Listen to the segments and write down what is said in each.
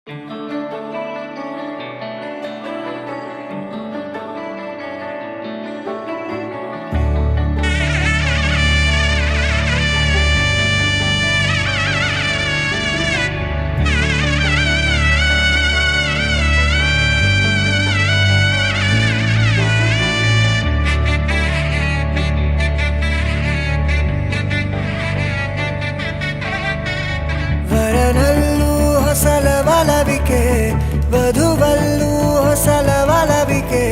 ವರನಲ್ಲೂ ಹೊಸಲ ಬಲವಿಕೆ, ವಧುವಲ್ಲೂ ಹೊಸಲ ಬಲವಿಕೆ,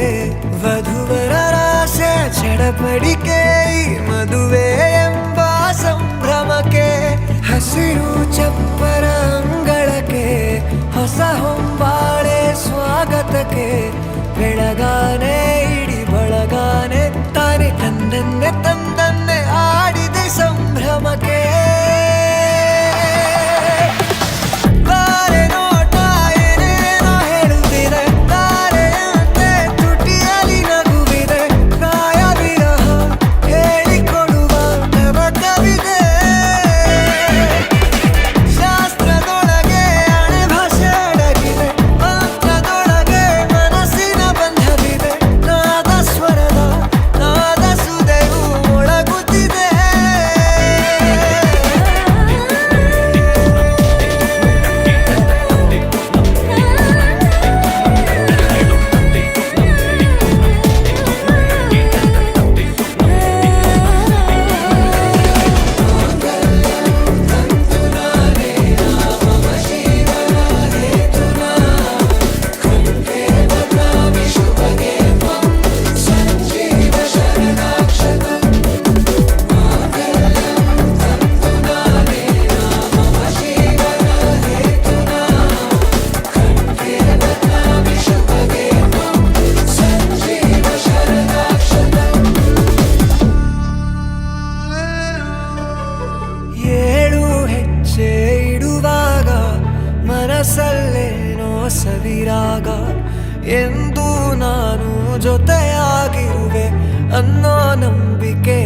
ವಧುವರರ ಆಸೆ ಚಡಪಡಿಕೆ, ಈ ಮದುವೆ ಎಂಬ ಸಂಭ್ರಮಕ್ಕೆ. ಹಸಿರು ಚಪ್ಪರ ಅಂಗಳಕ್ಕೆ, ಹೊಸ ಹೊಂಬಾಳೆ ಸ್ವಾಗತಕ್ಕೆ, ಬೆಳಗಾನೆ ಇಡಿ ಬಳಗಾನೆ ತಾನೆ ತಂದನ್ನೆ ತಂದನ್ನೆ ಆಡಿದೆ ಸಂಭ್ರಮಕ್ಕೆ. ಇಡುವಾಗ ಮನಸ್ಸಲ್ಲೇನೋ ಸವಿರಾಗ, ಎಂದು ನಾನು ಜೊತೆಯಾಗಿರುವೆ ಅನ್ನೋ ನಂಬಿಕೆ